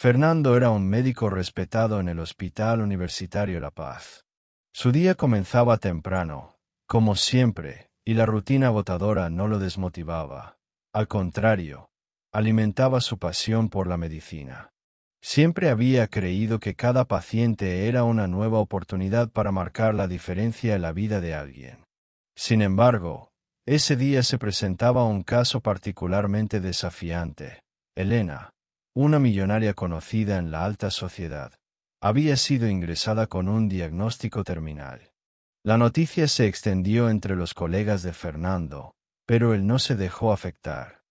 Fernando era un médico respetado en el Hospital Universitario La Paz. Su día comenzaba temprano, como siempre, y la rutina agotadora no lo desmotivaba. Al contrario, alimentaba su pasión por la medicina. Siempre había creído que cada paciente era una nueva oportunidad para marcar la diferencia en la vida de alguien. Sin embargo, ese día se presentaba un caso particularmente desafiante. Elena, una millonaria conocida en la alta sociedad, había sido ingresada con un diagnóstico terminal. La noticia se extendió entre los colegas de Fernando, pero él no se dejó afectar.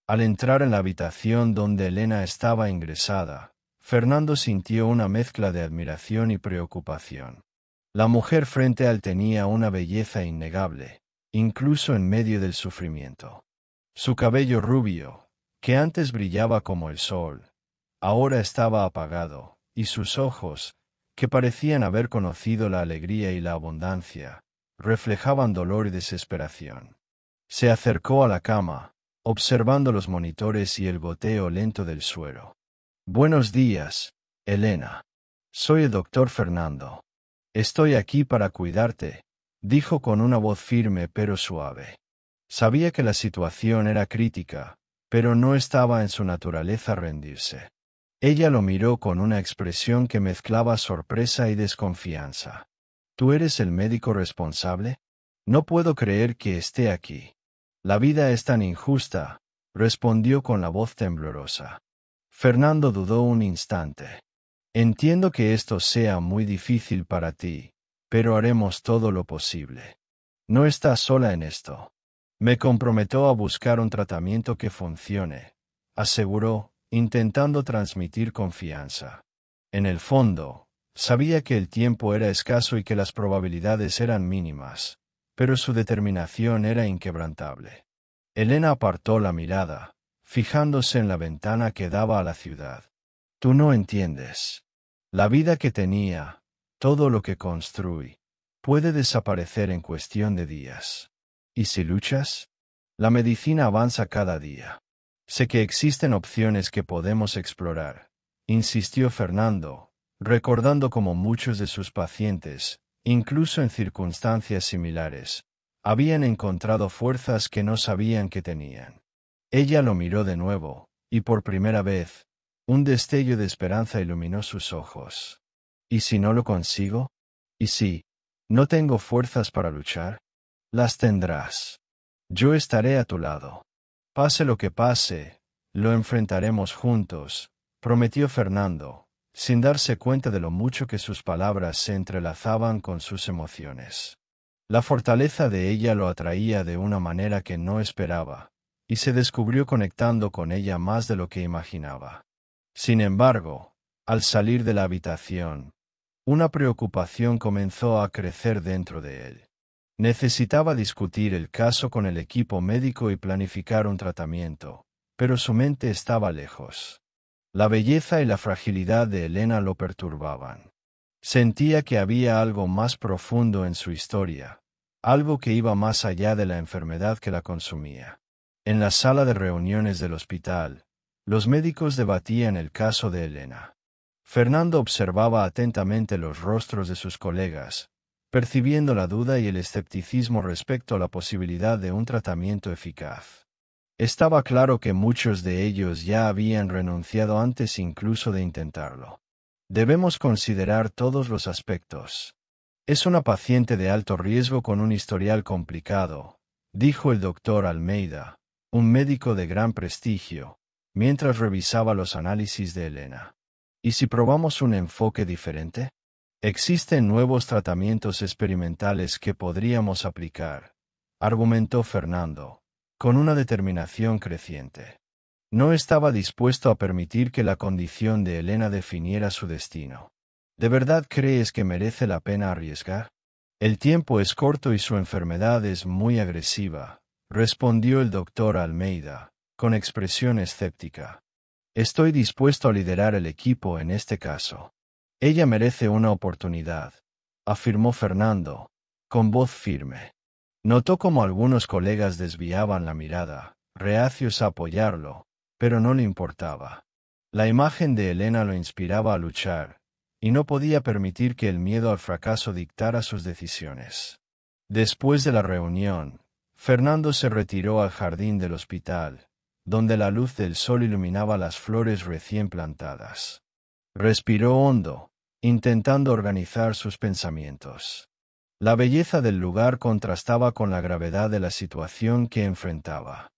Al entrar en la habitación donde Elena estaba ingresada, Fernando sintió una mezcla de admiración y preocupación. La mujer frente a él tenía una belleza innegable, incluso en medio del sufrimiento. Su cabello rubio, que antes brillaba como el sol, ahora estaba apagado, y sus ojos, que parecían haber conocido la alegría y la abundancia, reflejaban dolor y desesperación. Se acercó a la cama, observando los monitores y el goteo lento del suero. «Buenos días, Elena. Soy el doctor Fernando. Estoy aquí para cuidarte», dijo con una voz firme pero suave. Sabía que la situación era crítica, pero no estaba en su naturaleza rendirse. Ella lo miró con una expresión que mezclaba sorpresa y desconfianza. «¿Tú eres el médico responsable? No puedo creer que esté aquí. La vida es tan injusta», respondió con la voz temblorosa. Fernando dudó un instante. «Entiendo que esto sea muy difícil para ti, pero haremos todo lo posible. No estás sola en esto. Me comprometo a buscar un tratamiento que funcione», aseguró, intentando transmitir confianza. En el fondo, sabía que el tiempo era escaso y que las probabilidades eran mínimas, pero su determinación era inquebrantable. Elena apartó la mirada, fijándose en la ventana que daba a la ciudad. «Tú no entiendes. La vida que tenía, todo lo que construí, puede desaparecer en cuestión de días. ¿Y si luchas? La medicina avanza cada día. Sé que existen opciones que podemos explorar», insistió Fernando, recordando cómo muchos de sus pacientes, incluso en circunstancias similares, habían encontrado fuerzas que no sabían que tenían. Ella lo miró de nuevo, y por primera vez, un destello de esperanza iluminó sus ojos. «¿Y si no lo consigo? ¿Y si no tengo fuerzas para luchar? Las tendrás. Yo estaré a tu lado. Pase lo que pase, lo enfrentaremos juntos», prometió Fernando, sin darse cuenta de lo mucho que sus palabras se entrelazaban con sus emociones. La fortaleza de ella lo atraía de una manera que no esperaba, y se descubrió conectando con ella más de lo que imaginaba. Sin embargo, al salir de la habitación, una preocupación comenzó a crecer dentro de él. Necesitaba discutir el caso con el equipo médico y planificar un tratamiento, pero su mente estaba lejos. La belleza y la fragilidad de Elena lo perturbaban. Sentía que había algo más profundo en su historia, algo que iba más allá de la enfermedad que la consumía. En la sala de reuniones del hospital, los médicos debatían el caso de Elena. Fernando observaba atentamente los rostros de sus colegas, percibiendo la duda y el escepticismo respecto a la posibilidad de un tratamiento eficaz. Estaba claro que muchos de ellos ya habían renunciado antes incluso de intentarlo. «Debemos considerar todos los aspectos. Es una paciente de alto riesgo con un historial complicado», dijo el doctor Almeida, un médico de gran prestigio, mientras revisaba los análisis de Elena. «¿Y si probamos un enfoque diferente? Existen nuevos tratamientos experimentales que podríamos aplicar», argumentó Fernando, con una determinación creciente. No estaba dispuesto a permitir que la condición de Elena definiera su destino. «¿De verdad crees que merece la pena arriesgar? El tiempo es corto y su enfermedad es muy agresiva», respondió el doctor Almeida, con expresión escéptica. «Estoy dispuesto a liderar el equipo en este caso. Ella merece una oportunidad», afirmó Fernando, con voz firme. Notó cómo algunos colegas desviaban la mirada, reacios a apoyarlo, pero no le importaba. La imagen de Elena lo inspiraba a luchar, y no podía permitir que el miedo al fracaso dictara sus decisiones. Después de la reunión, Fernando se retiró al jardín del hospital, donde la luz del sol iluminaba las flores recién plantadas. Respiró hondo, intentando organizar sus pensamientos. La belleza del lugar contrastaba con la gravedad de la situación que enfrentaba.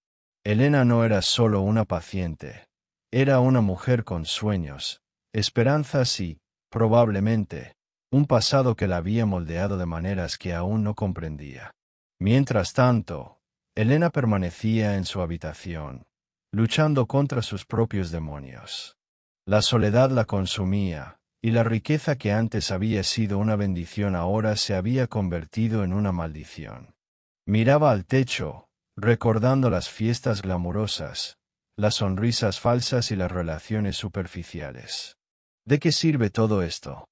Elena no era solo una paciente, era una mujer con sueños, esperanzas y, probablemente, un pasado que la había moldeado de maneras que aún no comprendía. Mientras tanto, Elena permanecía en su habitación, luchando contra sus propios demonios. La soledad la consumía, y la riqueza que antes había sido una bendición ahora se había convertido en una maldición. Miraba al techo, recordando las fiestas glamurosas, las sonrisas falsas y las relaciones superficiales. ¿De qué sirve todo esto?,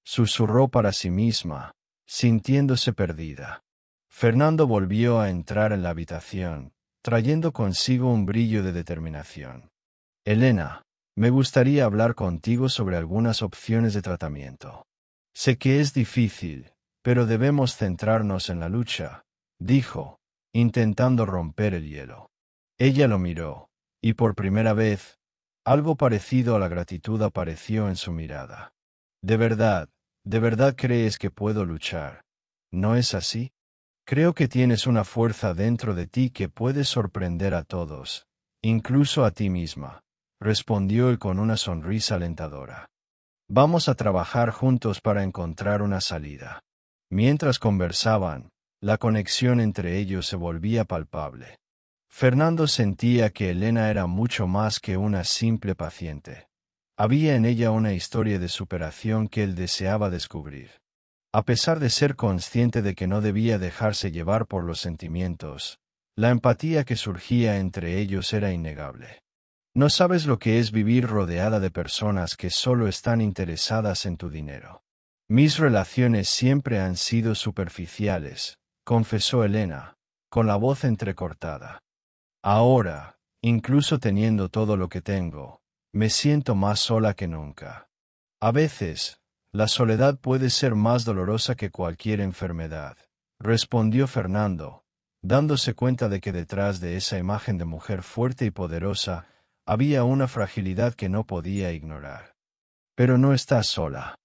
susurró para sí misma, sintiéndose perdida. Fernando volvió a entrar en la habitación, trayendo consigo un brillo de determinación. Elena, me gustaría hablar contigo sobre algunas opciones de tratamiento. Sé que es difícil, pero debemos centrarnos en la lucha, dijo, intentando romper el hielo. Ella lo miró, y por primera vez, algo parecido a la gratitud apareció en su mirada. ¿De verdad crees que puedo luchar? ¿No es así? Creo que tienes una fuerza dentro de ti que puede sorprender a todos, incluso a ti misma, respondió él con una sonrisa alentadora. Vamos a trabajar juntos para encontrar una salida. Mientras conversaban, la conexión entre ellos se volvía palpable. Fernando sentía que Elena era mucho más que una simple paciente. Había en ella una historia de superación que él deseaba descubrir. A pesar de ser consciente de que no debía dejarse llevar por los sentimientos, la empatía que surgía entre ellos era innegable. No sabes lo que es vivir rodeada de personas que solo están interesadas en tu dinero. Mis relaciones siempre han sido superficiales, confesó Elena, con la voz entrecortada. Ahora, incluso teniendo todo lo que tengo, me siento más sola que nunca. A veces, la soledad puede ser más dolorosa que cualquier enfermedad, respondió Fernando, dándose cuenta de que detrás de esa imagen de mujer fuerte y poderosa había una fragilidad que no podía ignorar. Pero no estás sola.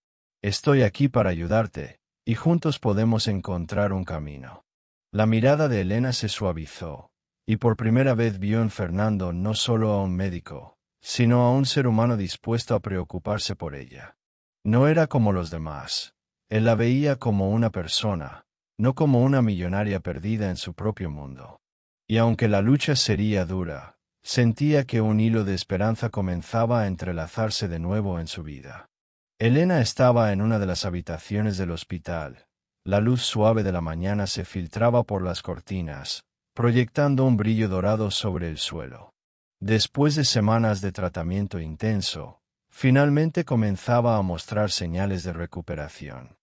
Estoy aquí para ayudarte, y juntos podemos encontrar un camino. La mirada de Elena se suavizó, y por primera vez vio en Fernando no solo a un médico, sino a un ser humano dispuesto a preocuparse por ella. No era como los demás. Él la veía como una persona, no como una millonaria perdida en su propio mundo. Y aunque la lucha sería dura, sentía que un hilo de esperanza comenzaba a entrelazarse de nuevo en su vida. Elena estaba en una de las habitaciones del hospital. La luz suave de la mañana se filtraba por las cortinas, proyectando un brillo dorado sobre el suelo. Después de semanas de tratamiento intenso, finalmente comenzaba a mostrar señales de recuperación.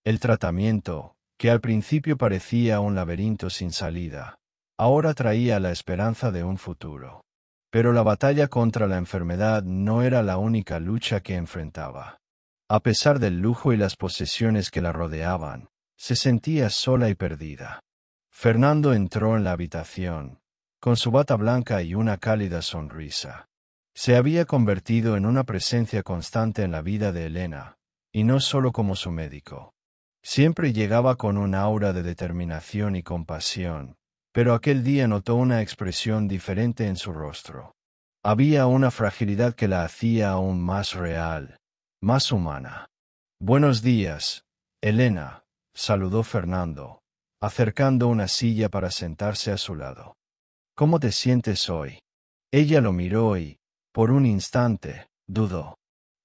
El tratamiento, que al principio parecía un laberinto sin salida, ahora traía la esperanza de un futuro. Pero la batalla contra la enfermedad no era la única lucha que enfrentaba. A pesar del lujo y las posesiones que la rodeaban, se sentía sola y perdida. Fernando entró en la habitación, con su bata blanca y una cálida sonrisa. Se había convertido en una presencia constante en la vida de Elena, y no solo como su médico. Siempre llegaba con un aura de determinación y compasión, pero aquel día notó una expresión diferente en su rostro. Había una fragilidad que la hacía aún más real, más humana. Buenos días, Elena, saludó Fernando, acercando una silla para sentarse a su lado. ¿Cómo te sientes hoy? Ella lo miró y, por un instante, dudó.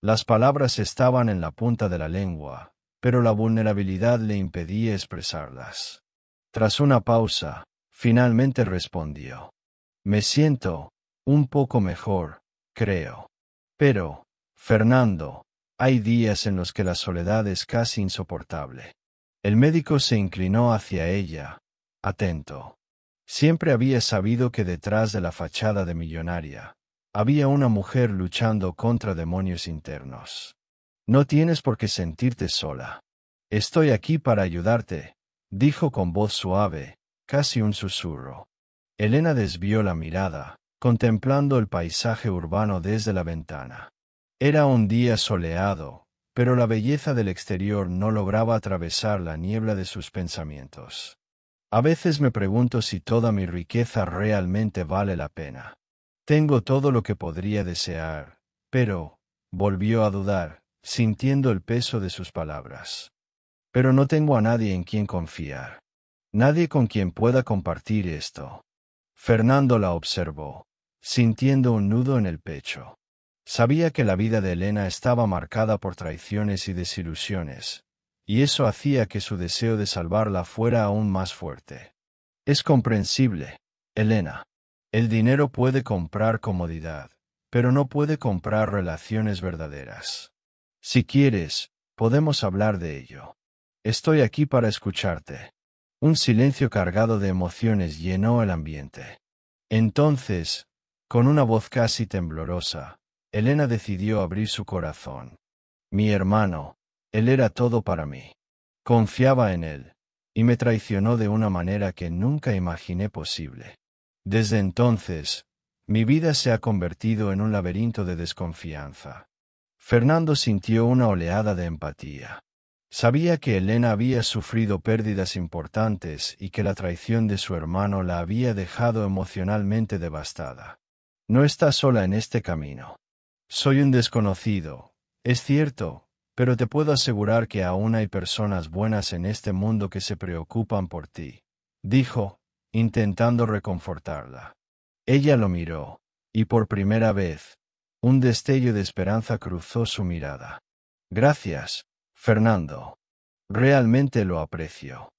Las palabras estaban en la punta de la lengua, pero la vulnerabilidad le impedía expresarlas. Tras una pausa, finalmente respondió. Me siento un poco mejor, creo. Pero, Fernando, hay días en los que la soledad es casi insoportable. El médico se inclinó hacia ella, atento. Siempre había sabido que detrás de la fachada de millonaria, Había una mujer luchando contra demonios internos. No tienes por qué sentirte sola. Estoy aquí para ayudarte, dijo con voz suave, casi un susurro. Elena desvió la mirada, contemplando el paisaje urbano desde la ventana. Era un día soleado, pero la belleza del exterior no lograba atravesar la niebla de sus pensamientos. A veces me pregunto si toda mi riqueza realmente vale la pena. Tengo todo lo que podría desear, pero, volvió a dudar, sintiendo el peso de sus palabras. Pero no tengo a nadie en quien confiar. Nadie con quien pueda compartir esto. Fernando la observó, sintiendo un nudo en el pecho. Sabía que la vida de Elena estaba marcada por traiciones y desilusiones, y eso hacía que su deseo de salvarla fuera aún más fuerte. Es comprensible, Elena. El dinero puede comprar comodidad, pero no puede comprar relaciones verdaderas. Si quieres, podemos hablar de ello. Estoy aquí para escucharte. Un silencio cargado de emociones llenó el ambiente. Entonces, con una voz casi temblorosa, Elena decidió abrir su corazón. Mi hermano, él era todo para mí. Confiaba en él, y me traicionó de una manera que nunca imaginé posible. Desde entonces, mi vida se ha convertido en un laberinto de desconfianza. Fernando sintió una oleada de empatía. Sabía que Elena había sufrido pérdidas importantes y que la traición de su hermano la había dejado emocionalmente devastada. No está sola en este camino. Soy un desconocido, es cierto, pero te puedo asegurar que aún hay personas buenas en este mundo que se preocupan por ti, dijo, intentando reconfortarla. Ella lo miró, y por primera vez, un destello de esperanza cruzó su mirada. Gracias, Fernando. Realmente lo aprecio.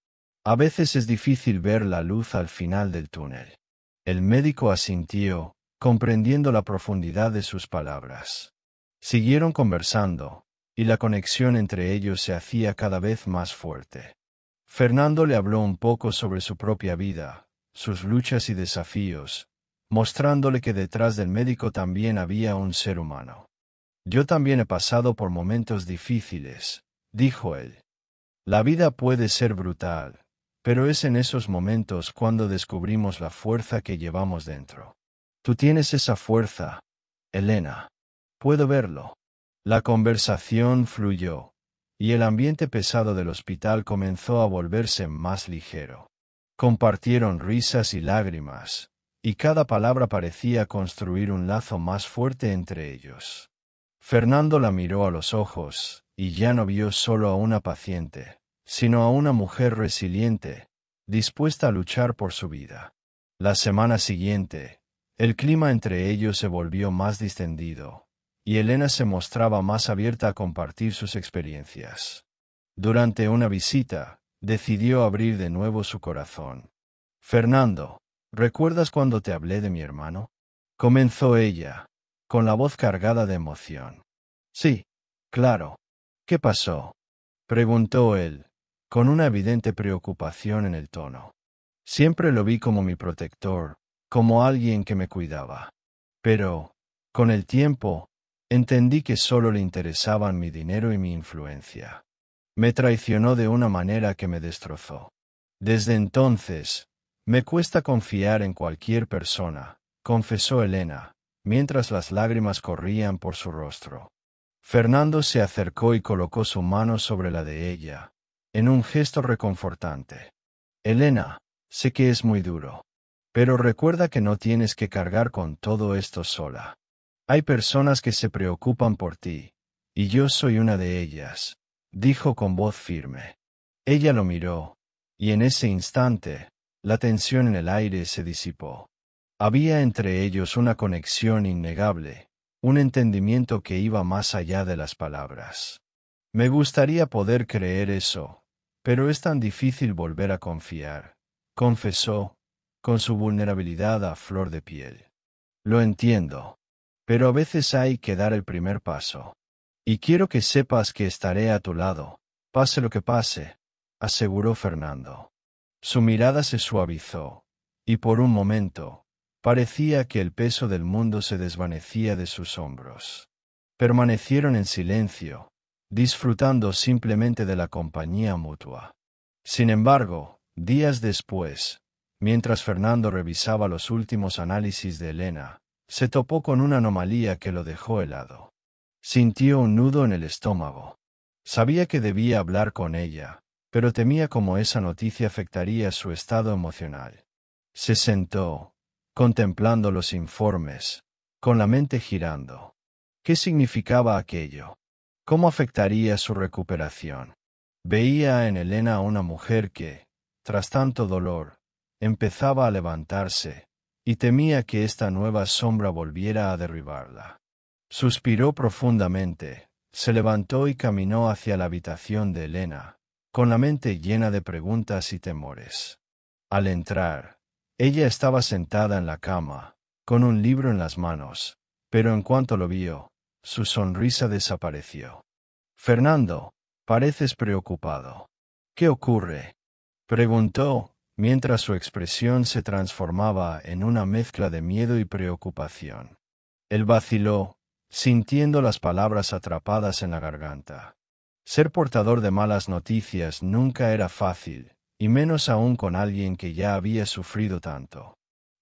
A veces es difícil ver la luz al final del túnel. El médico asintió, comprendiendo la profundidad de sus palabras. Siguieron conversando, y la conexión entre ellos se hacía cada vez más fuerte. Fernando le habló un poco sobre su propia vida, sus luchas y desafíos, mostrándole que detrás del médico también había un ser humano. Yo también he pasado por momentos difíciles, dijo él. La vida puede ser brutal, pero es en esos momentos cuando descubrimos la fuerza que llevamos dentro. Tú tienes esa fuerza, Elena. Puedo verlo. La conversación fluyó, y el ambiente pesado del hospital comenzó a volverse más ligero. Compartieron risas y lágrimas, y cada palabra parecía construir un lazo más fuerte entre ellos. Fernando la miró a los ojos, y ya no vio solo a una paciente, sino a una mujer resiliente, dispuesta a luchar por su vida. La semana siguiente, el clima entre ellos se volvió más distendido, y Elena se mostraba más abierta a compartir sus experiencias. Durante una visita, decidió abrir de nuevo su corazón. Fernando, ¿recuerdas cuando te hablé de mi hermano? Comenzó ella, con la voz cargada de emoción. Sí, claro. ¿Qué pasó? Preguntó él, con una evidente preocupación en el tono. Siempre lo vi como mi protector, como alguien que me cuidaba. Pero, con el tiempo, entendí que solo le interesaban mi dinero y mi influencia. Me traicionó de una manera que me destrozó. Desde entonces, me cuesta confiar en cualquier persona, confesó Elena, mientras las lágrimas corrían por su rostro. Fernando se acercó y colocó su mano sobre la de ella, en un gesto reconfortante. Elena, sé que es muy duro, pero recuerda que no tienes que cargar con todo esto sola. Hay personas que se preocupan por ti, y yo soy una de ellas, dijo con voz firme. Ella lo miró, y en ese instante, la tensión en el aire se disipó. Había entre ellos una conexión innegable, un entendimiento que iba más allá de las palabras. Me gustaría poder creer eso, pero es tan difícil volver a confiar, confesó, con su vulnerabilidad a flor de piel. Lo entiendo, pero a veces hay que dar el primer paso. Y quiero que sepas que estaré a tu lado, pase lo que pase, aseguró Fernando. Su mirada se suavizó, y por un momento, Parecía que el peso del mundo se desvanecía de sus hombros. Permanecieron en silencio, disfrutando simplemente de la compañía mutua. Sin embargo, días después, mientras Fernando revisaba los últimos análisis de Elena, se topó con una anomalía que lo dejó helado. Sintió un nudo en el estómago. Sabía que debía hablar con ella, pero temía cómo esa noticia afectaría su estado emocional. Se sentó, contemplando los informes, con la mente girando. ¿Qué significaba aquello? ¿Cómo afectaría su recuperación? Veía en Elena a una mujer que, tras tanto dolor, empezaba a levantarse, y temía que esta nueva sombra volviera a derribarla. Suspiró profundamente, se levantó y caminó hacia la habitación de Elena, con la mente llena de preguntas y temores. Al entrar, ella estaba sentada en la cama, con un libro en las manos, pero en cuanto lo vio, su sonrisa desapareció. «Fernando, pareces preocupado. ¿Qué ocurre?», preguntó, mientras su expresión se transformaba en una mezcla de miedo y preocupación. Él vaciló, sintiendo las palabras atrapadas en la garganta. Ser portador de malas noticias nunca era fácil, y menos aún con alguien que ya había sufrido tanto.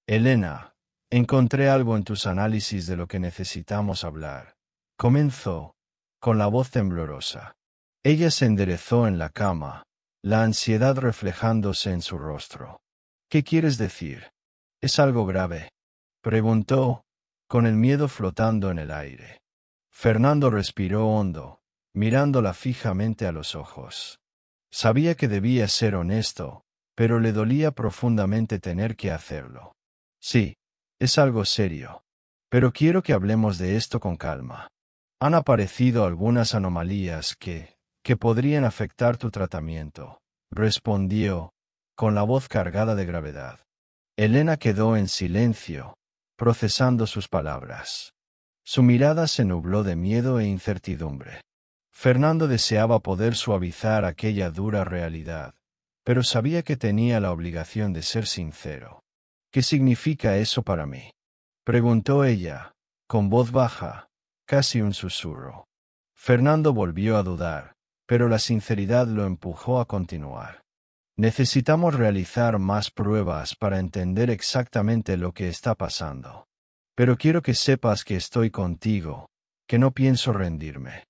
«Elena, encontré algo en tus análisis de lo que necesitamos hablar», comenzó, con la voz temblorosa. Ella se enderezó en la cama, la ansiedad reflejándose en su rostro. «¿Qué quieres decir? ¿Es algo grave?», preguntó, con el miedo flotando en el aire. Fernando respiró hondo, mirándola fijamente a los ojos. Sabía que debía ser honesto, pero le dolía profundamente tener que hacerlo. «Sí, es algo serio. Pero quiero que hablemos de esto con calma. Han aparecido algunas anomalías que podrían afectar tu tratamiento», respondió, con la voz cargada de gravedad. Elena quedó en silencio, procesando sus palabras. Su mirada se nubló de miedo e incertidumbre. Fernando deseaba poder suavizar aquella dura realidad, pero sabía que tenía la obligación de ser sincero. «¿Qué significa eso para mí?», preguntó ella, con voz baja, casi un susurro. Fernando volvió a dudar, pero la sinceridad lo empujó a continuar. «Necesitamos realizar más pruebas para entender exactamente lo que está pasando. Pero quiero que sepas que estoy contigo, que no pienso rendirme.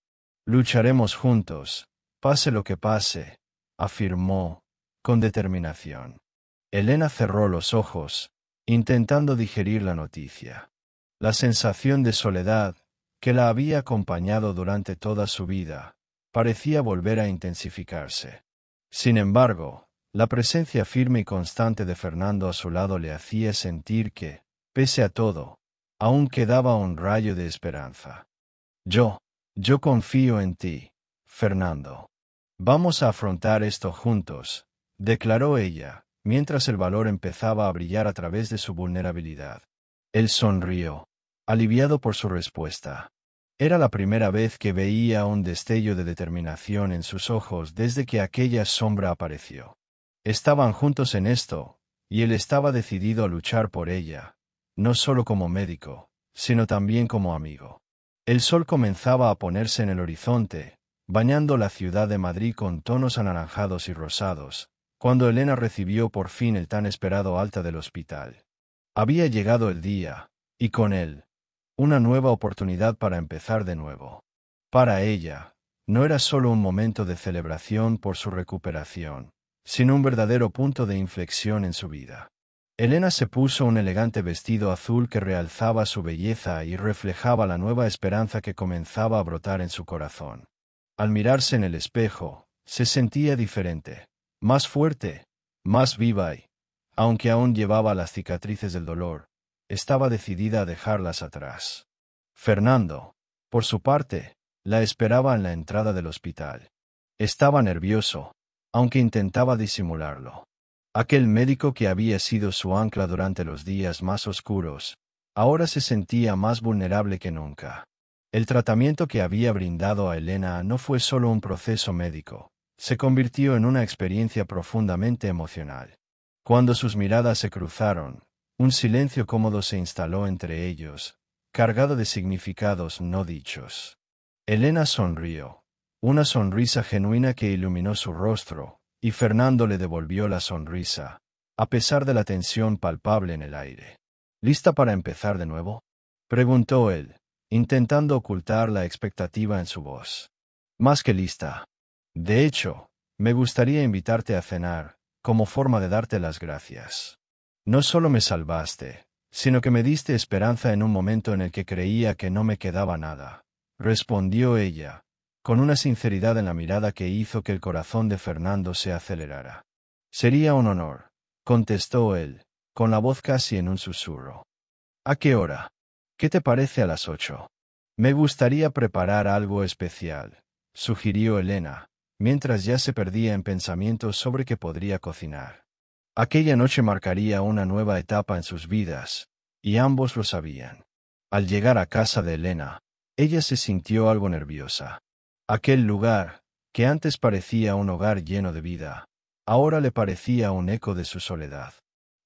Lucharemos juntos, pase lo que pase», afirmó, con determinación. Elena cerró los ojos, intentando digerir la noticia. La sensación de soledad, que la había acompañado durante toda su vida, parecía volver a intensificarse. Sin embargo, la presencia firme y constante de Fernando a su lado le hacía sentir que, pese a todo, aún quedaba un rayo de esperanza. Yo confío en ti, Fernando. Vamos a afrontar esto juntos», declaró ella, mientras el valor empezaba a brillar a través de su vulnerabilidad. Él sonrió, aliviado por su respuesta. Era la primera vez que veía un destello de determinación en sus ojos desde que aquella sombra apareció. Estaban juntos en esto, y él estaba decidido a luchar por ella, no solo como médico, sino también como amigo. El sol comenzaba a ponerse en el horizonte, bañando la ciudad de Madrid con tonos anaranjados y rosados, cuando Elena recibió por fin el tan esperado alta del hospital. Había llegado el día, y con él, una nueva oportunidad para empezar de nuevo. Para ella, no era solo un momento de celebración por su recuperación, sino un verdadero punto de inflexión en su vida. Elena se puso un elegante vestido azul que realzaba su belleza y reflejaba la nueva esperanza que comenzaba a brotar en su corazón. Al mirarse en el espejo, se sentía diferente, más fuerte, más viva y, aunque aún llevaba las cicatrices del dolor, estaba decidida a dejarlas atrás. Fernando, por su parte, la esperaba en la entrada del hospital. Estaba nervioso, aunque intentaba disimularlo. Aquel médico que había sido su ancla durante los días más oscuros, ahora se sentía más vulnerable que nunca. El tratamiento que había brindado a Elena no fue solo un proceso médico, se convirtió en una experiencia profundamente emocional. Cuando sus miradas se cruzaron, Un silencio cómodo se instaló entre ellos, cargado de significados no dichos. Elena sonrió, una sonrisa genuina que iluminó su rostro, y Fernando le devolvió la sonrisa, a pesar de la tensión palpable en el aire. ¿Lista para empezar de nuevo?, preguntó él, intentando ocultar la expectativa en su voz. Más que lista. De hecho, me gustaría invitarte a cenar, como forma de darte las gracias. No solo me salvaste, sino que me diste esperanza en un momento en el que creía que no me quedaba nada, respondió ella, con una sinceridad en la mirada que hizo que el corazón de Fernando se acelerara. Sería un honor, contestó él, con la voz casi en un susurro. ¿A qué hora? ¿Qué te parece a las 8? Me gustaría preparar algo especial, sugirió Elena, mientras ya se perdía en pensamientos sobre qué podría cocinar. Aquella noche marcaría una nueva etapa en sus vidas, y ambos lo sabían. Al llegar a casa de Elena, ella se sintió algo nerviosa. Aquel lugar, que antes parecía un hogar lleno de vida, ahora le parecía un eco de su soledad.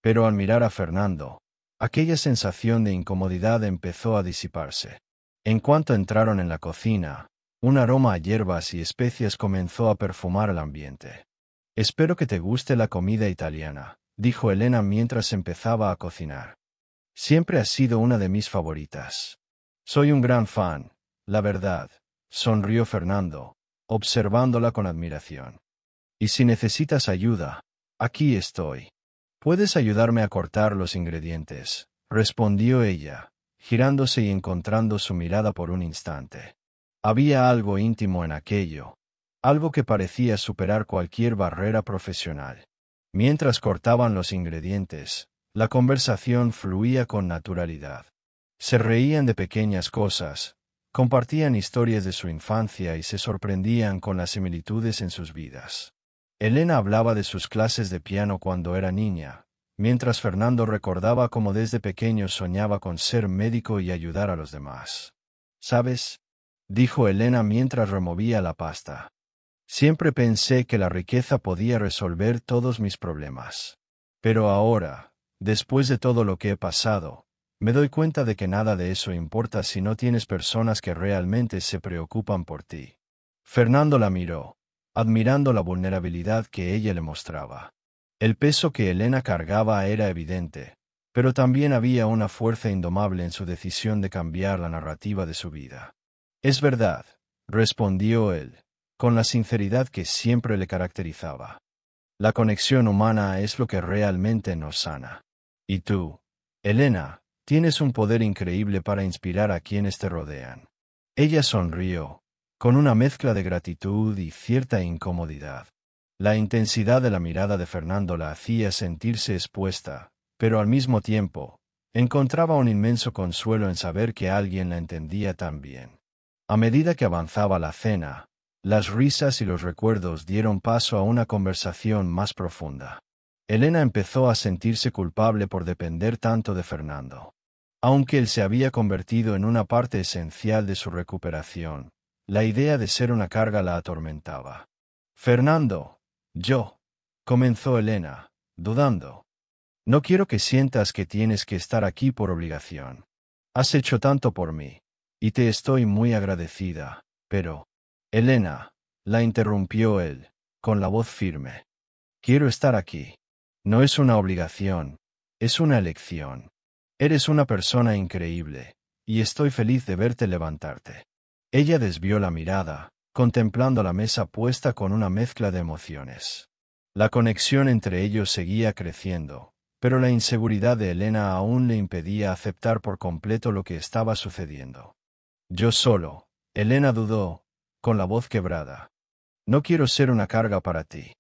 Pero al mirar a Fernando, aquella sensación de incomodidad empezó a disiparse. En cuanto entraron en la cocina, un aroma a hierbas y especias comenzó a perfumar el ambiente. Espero que te guste la comida italiana, dijo Elena mientras empezaba a cocinar. Siempre ha sido una de mis favoritas. Soy un gran fan, la verdad, sonrió Fernando, observándola con admiración. Y si necesitas ayuda, aquí estoy. Puedes ayudarme a cortar los ingredientes, respondió ella, girándose y encontrando su mirada por un instante. Había algo íntimo en aquello, algo que parecía superar cualquier barrera profesional. Mientras cortaban los ingredientes, la conversación fluía con naturalidad. Se reían de pequeñas cosas, compartían historias de su infancia y se sorprendían con las similitudes en sus vidas. Elena hablaba de sus clases de piano cuando era niña, mientras Fernando recordaba cómo desde pequeño soñaba con ser médico y ayudar a los demás. ¿Sabes?, dijo Elena mientras removía la pasta. Siempre pensé que la riqueza podía resolver todos mis problemas. Pero ahora, después de todo lo que he pasado, me doy cuenta de que nada de eso importa si no tienes personas que realmente se preocupan por ti. Fernando la miró, admirando la vulnerabilidad que ella le mostraba. El peso que Elena cargaba era evidente, pero también había una fuerza indomable en su decisión de cambiar la narrativa de su vida. Es verdad, respondió él, con la sinceridad que siempre le caracterizaba. La conexión humana es lo que realmente nos sana. Y tú, Elena, tienes un poder increíble para inspirar a quienes te rodean. Ella sonrió, con una mezcla de gratitud y cierta incomodidad. La intensidad de la mirada de Fernando la hacía sentirse expuesta, pero al mismo tiempo, encontraba un inmenso consuelo en saber que alguien la entendía tan bien. A medida que avanzaba la cena, las risas y los recuerdos dieron paso a una conversación más profunda. Elena empezó a sentirse culpable por depender tanto de Fernando. Aunque él se había convertido en una parte esencial de su recuperación, la idea de ser una carga la atormentaba. Fernando, comenzó Elena, dudando. No quiero que sientas que tienes que estar aquí por obligación. Has hecho tanto por mí, y te estoy muy agradecida, pero... Elena, la interrumpió él, con la voz firme. Quiero estar aquí. No es una obligación, es una elección. Eres una persona increíble, y estoy feliz de verte levantarte. Ella desvió la mirada, contemplando la mesa puesta con una mezcla de emociones. La conexión entre ellos seguía creciendo, pero la inseguridad de Elena aún le impedía aceptar por completo lo que estaba sucediendo. Yo solo, Elena dudó, con la voz quebrada. No quiero ser una carga para ti.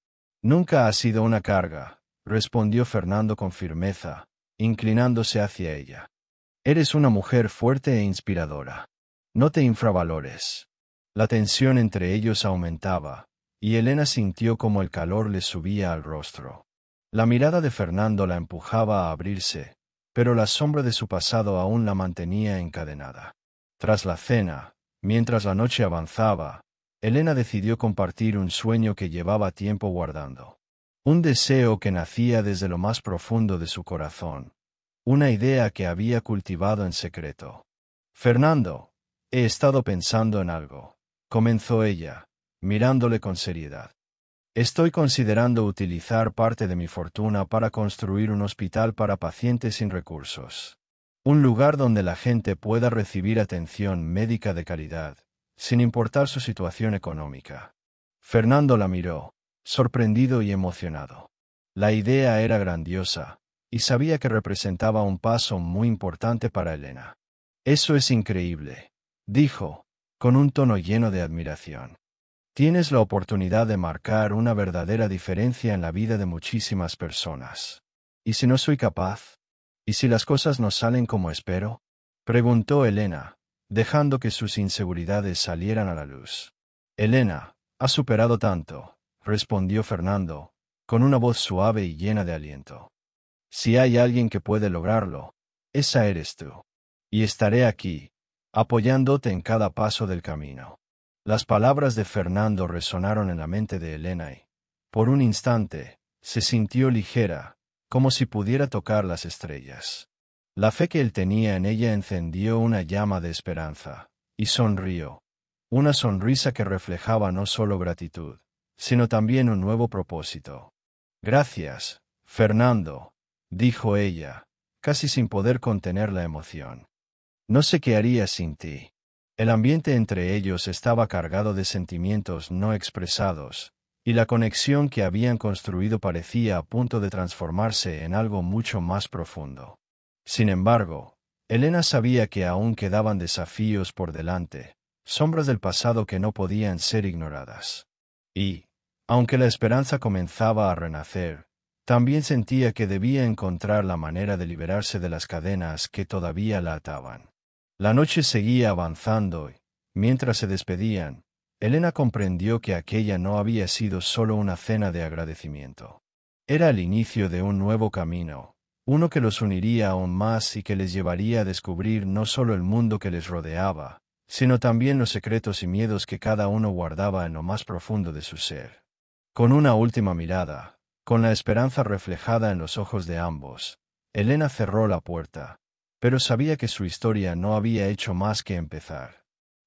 Nunca has sido una carga, respondió Fernando con firmeza, inclinándose hacia ella. Eres una mujer fuerte e inspiradora. No te infravalores. La tensión entre ellos aumentaba, y Elena sintió como el calor le subía al rostro. La mirada de Fernando la empujaba a abrirse, pero la sombra de su pasado aún la mantenía encadenada. Tras la cena, mientras la noche avanzaba, Elena decidió compartir un sueño que llevaba tiempo guardando. Un deseo que nacía desde lo más profundo de su corazón. una idea que había cultivado en secreto. Fernando, he estado pensando en algo, comenzó ella, mirándole con seriedad. Estoy considerando utilizar parte de mi fortuna para construir un hospital para pacientes sin recursos. Un lugar donde la gente pueda recibir atención médica de calidad, sin importar su situación económica. Fernando la miró, sorprendido y emocionado. La idea era grandiosa, y sabía que representaba un paso muy importante para Elena. Eso es increíble, dijo, con un tono lleno de admiración. Tienes la oportunidad de marcar una verdadera diferencia en la vida de muchísimas personas. ¿Y si no soy capaz? ¿Y si las cosas no salen como espero? Preguntó Elena, dejando que sus inseguridades salieran a la luz. Elena, has superado tanto, respondió Fernando, con una voz suave y llena de aliento. Si hay alguien que puede lograrlo, esa eres tú. Y estaré aquí, apoyándote en cada paso del camino. Las palabras de Fernando resonaron en la mente de Elena y, por un instante, se sintió ligera, como si pudiera tocar las estrellas. La fe que él tenía en ella encendió una llama de esperanza, y sonrió. Una sonrisa que reflejaba no solo gratitud, sino también un nuevo propósito. Gracias, Fernando, dijo ella, casi sin poder contener la emoción. No sé qué haría sin ti. El ambiente entre ellos estaba cargado de sentimientos no expresados, y la conexión que habían construido parecía a punto de transformarse en algo mucho más profundo. Sin embargo, Elena sabía que aún quedaban desafíos por delante, sombras del pasado que no podían ser ignoradas. Y, aunque la esperanza comenzaba a renacer, también sentía que debía encontrar la manera de liberarse de las cadenas que todavía la ataban. La noche seguía avanzando y, mientras se despedían, Elena comprendió que aquella no había sido solo una cena de agradecimiento. Era el inicio de un nuevo camino, uno que los uniría aún más y que les llevaría a descubrir no solo el mundo que les rodeaba, sino también los secretos y miedos que cada uno guardaba en lo más profundo de su ser. Con una última mirada, con la esperanza reflejada en los ojos de ambos, Elena cerró la puerta, pero sabía que su historia no había hecho más que empezar.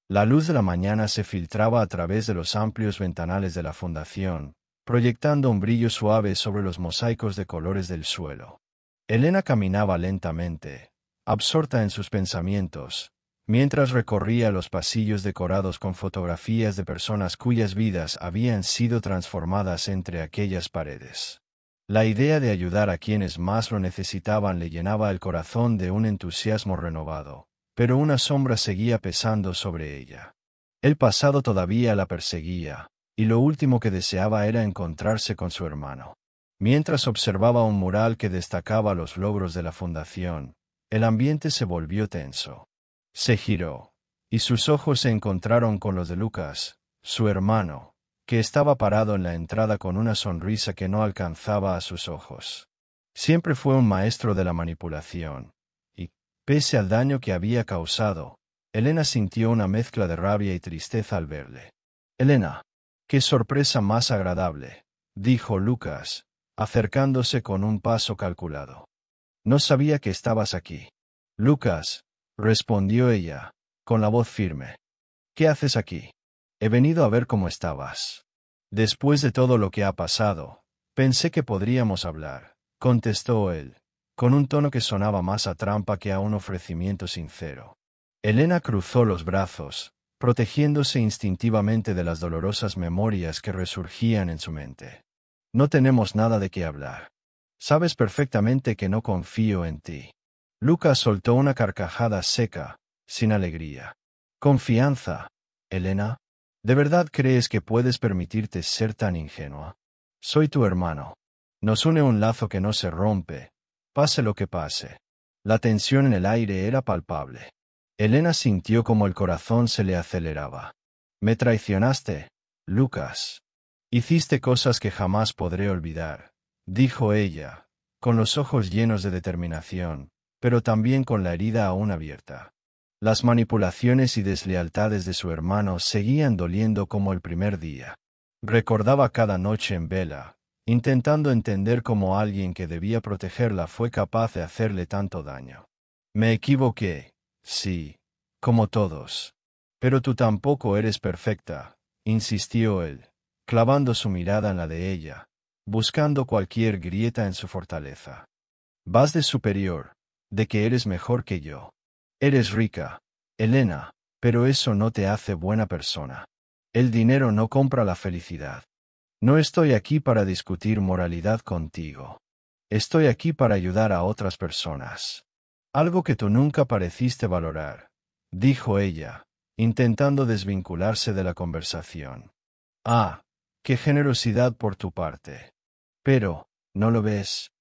La luz de la mañana se filtraba a través de los amplios ventanales de la fundación, proyectando un brillo suave sobre los mosaicos de colores del suelo. Elena caminaba lentamente, absorta en sus pensamientos, mientras recorría los pasillos decorados con fotografías de personas cuyas vidas habían sido transformadas entre aquellas paredes. La idea de ayudar a quienes más lo necesitaban le llenaba el corazón de un entusiasmo renovado, pero una sombra seguía pesando sobre ella. El pasado todavía la perseguía, y lo último que deseaba era encontrarse con su hermano. Mientras observaba un mural que destacaba los logros de la fundación, el ambiente se volvió tenso. Se giró, y sus ojos se encontraron con los de Lucas, su hermano, que estaba parado en la entrada con una sonrisa que no alcanzaba a sus ojos. Siempre fue un maestro de la manipulación, y, pese al daño que había causado, Elena sintió una mezcla de rabia y tristeza al verle. «Elena, qué sorpresa más agradable», dijo Lucas, acercándose con un paso calculado. «No sabía que estabas aquí». «Lucas», respondió ella, con la voz firme. «¿Qué haces aquí?» «He venido a ver cómo estabas». «Después de todo lo que ha pasado, pensé que podríamos hablar», contestó él, con un tono que sonaba más a trampa que a un ofrecimiento sincero. Elena cruzó los brazos, protegiéndose instintivamente de las dolorosas memorias que resurgían en su mente. «No tenemos nada de qué hablar. Sabes perfectamente que no confío en ti». Lucas soltó una carcajada seca, sin alegría. «¿Confianza, Elena? ¿De verdad crees que puedes permitirte ser tan ingenua? Soy tu hermano. Nos une un lazo que no se rompe, pase lo que pase». La tensión en el aire era palpable. Elena sintió como el corazón se le aceleraba. «Me traicionaste, Lucas. Hiciste cosas que jamás podré olvidar», dijo ella, con los ojos llenos de determinación, pero también con la herida aún abierta. Las manipulaciones y deslealtades de su hermano seguían doliendo como el primer día. Recordaba cada noche en vela, intentando entender cómo alguien que debía protegerla fue capaz de hacerle tanto daño. Me equivoqué, sí, como todos. Pero tú tampoco eres perfecta, insistió él, clavando su mirada en la de ella, buscando cualquier grieta en su fortaleza. Vas de superior, de que eres mejor que yo. Eres rica, Elena, pero eso no te hace buena persona. El dinero no compra la felicidad. No estoy aquí para discutir moralidad contigo. Estoy aquí para ayudar a otras personas. Algo que tú nunca pareciste valorar, dijo ella, intentando desvincularse de la conversación. Ah, qué generosidad por tu parte. Pero, ¿no lo ves?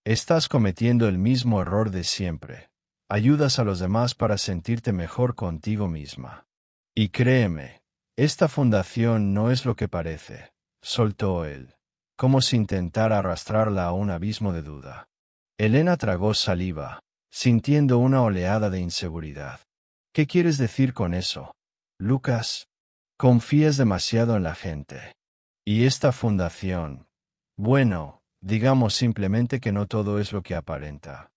Estás cometiendo el mismo error de siempre. Ayudas a los demás para sentirte mejor contigo misma. Y créeme, esta fundación no es lo que parece, soltó él, como si intentara arrastrarla a un abismo de duda. Elena tragó saliva, sintiendo una oleada de inseguridad. ¿Qué quieres decir con eso, Lucas? Confías demasiado en la gente. Y esta fundación. Bueno, digamos simplemente que no todo es lo que aparenta.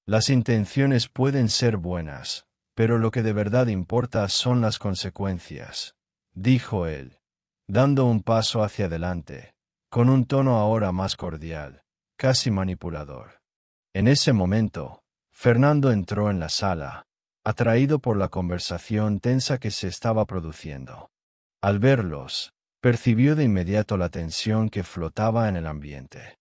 Las intenciones pueden ser buenas, pero lo que de verdad importa son las consecuencias, dijo él, dando un paso hacia adelante, con un tono ahora más cordial, casi manipulador. En ese momento, Fernando entró en la sala, atraído por la conversación tensa que se estaba produciendo. Al verlos, percibió de inmediato la tensión que flotaba en el ambiente.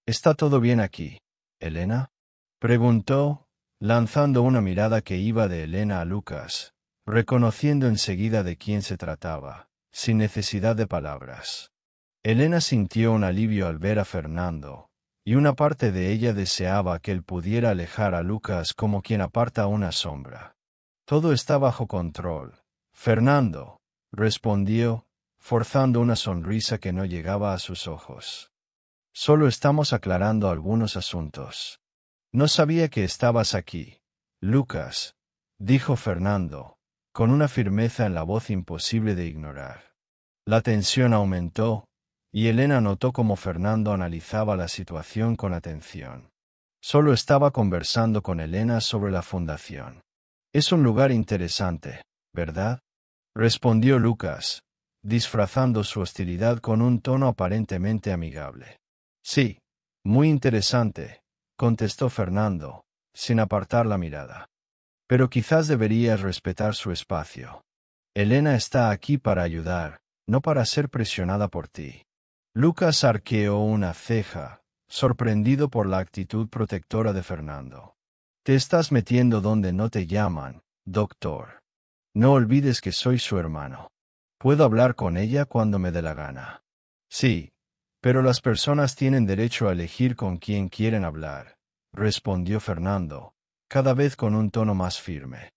¿Está todo bien aquí, Elena? Preguntó, lanzando una mirada que iba de Elena a Lucas, reconociendo enseguida de quién se trataba, sin necesidad de palabras. Elena sintió un alivio al ver a Fernando, y una parte de ella deseaba que él pudiera alejar a Lucas como quien aparta una sombra. Todo está bajo control, Fernando, respondió, forzando una sonrisa que no llegaba a sus ojos. Solo estamos aclarando algunos asuntos. No sabía que estabas aquí, Lucas, dijo Fernando, con una firmeza en la voz imposible de ignorar. La tensión aumentó, y Elena notó cómo Fernando analizaba la situación con atención. Solo estaba conversando con Elena sobre la fundación. Es un lugar interesante, ¿verdad? Respondió Lucas, disfrazando su hostilidad con un tono aparentemente amigable. Sí, muy interesante, contestó Fernando, sin apartar la mirada. Pero quizás deberías respetar su espacio. Elena está aquí para ayudar, no para ser presionada por ti. Lucas arqueó una ceja, sorprendido por la actitud protectora de Fernando. Te estás metiendo donde no te llaman, doctor. No olvides que soy su hermano. Puedo hablar con ella cuando me dé la gana. Sí, pero las personas tienen derecho a elegir con quién quieren hablar, respondió Fernando, cada vez con un tono más firme.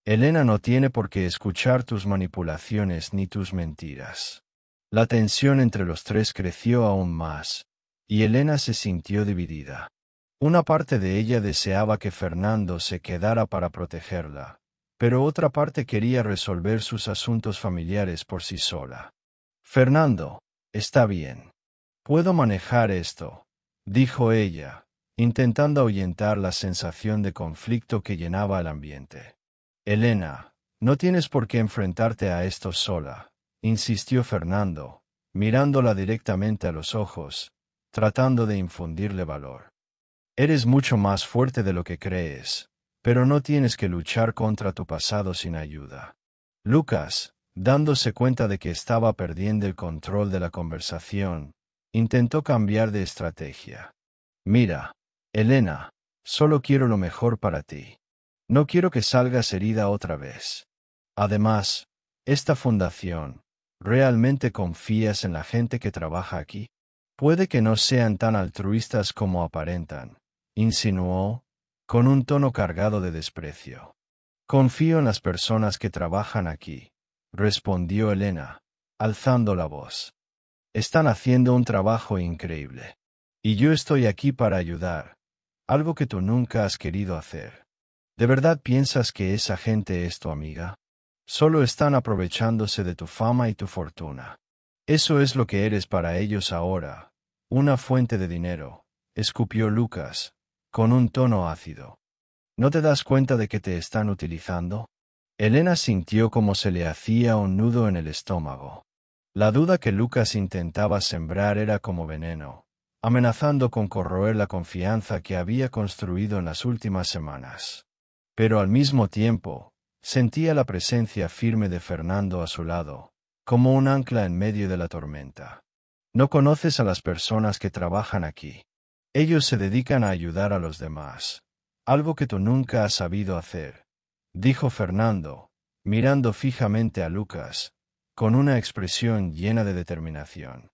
Elena no tiene por qué escuchar tus manipulaciones ni tus mentiras. La tensión entre los tres creció aún más, y Elena se sintió dividida. Una parte de ella deseaba que Fernando se quedara para protegerla, pero otra parte quería resolver sus asuntos familiares por sí sola. Fernando, está bien. Puedo manejar esto, dijo ella, intentando ahuyentar la sensación de conflicto que llenaba el ambiente. Elena, no tienes por qué enfrentarte a esto sola, insistió Fernando, mirándola directamente a los ojos, tratando de infundirle valor. Eres mucho más fuerte de lo que crees, pero no tienes que luchar contra tu pasado sin ayuda. Lucas, dándose cuenta de que estaba perdiendo el control de la conversación, intentó cambiar de estrategia. Mira, Elena, solo quiero lo mejor para ti. No quiero que salgas herida otra vez. Además, esta fundación, ¿realmente confías en la gente que trabaja aquí? Puede que no sean tan altruistas como aparentan, insinuó, con un tono cargado de desprecio. Confío en las personas que trabajan aquí, respondió Elena, alzando la voz. Están haciendo un trabajo increíble. Y yo estoy aquí para ayudar, algo que tú nunca has querido hacer. ¿De verdad piensas que esa gente es tu amiga? Solo están aprovechándose de tu fama y tu fortuna. Eso es lo que eres para ellos ahora, Una fuente de dinero, escupió Lucas, con un tono ácido. ¿No te das cuenta de que te están utilizando? Elena sintió como se le hacía un nudo en el estómago. La duda que Lucas intentaba sembrar era como veneno, amenazando con corroer la confianza que había construido en las últimas semanas. Pero al mismo tiempo, sentía la presencia firme de Fernando a su lado, como un ancla en medio de la tormenta. No conoces a las personas que trabajan aquí. Ellos se dedican a ayudar a los demás, algo que tú nunca has sabido hacer, dijo Fernando, mirando fijamente a Lucas, con una expresión llena de determinación.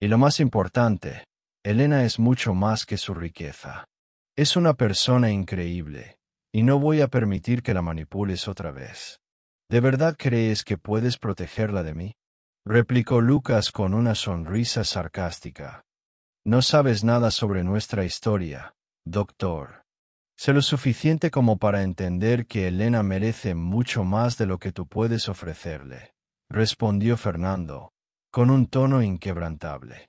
Y lo más importante, Elena es mucho más que su riqueza. Es una persona increíble, y no voy a permitir que la manipules otra vez. ¿De verdad crees que puedes protegerla de mí? Replicó Lucas con una sonrisa sarcástica. No sabes nada sobre nuestra historia, doctor. Sé lo suficiente como para entender que Elena merece mucho más de lo que tú puedes ofrecerle, respondió Fernando, con un tono inquebrantable.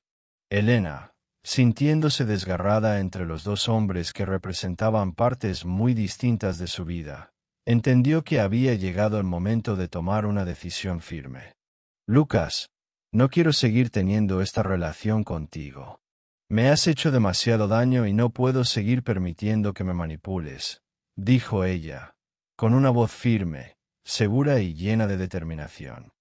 Elena, sintiéndose desgarrada entre los dos hombres que representaban partes muy distintas de su vida, entendió que había llegado el momento de tomar una decisión firme. Lucas, no quiero seguir teniendo esta relación contigo. Me has hecho demasiado daño y no puedo seguir permitiendo que me manipules, dijo ella, con una voz firme, segura y llena de determinación.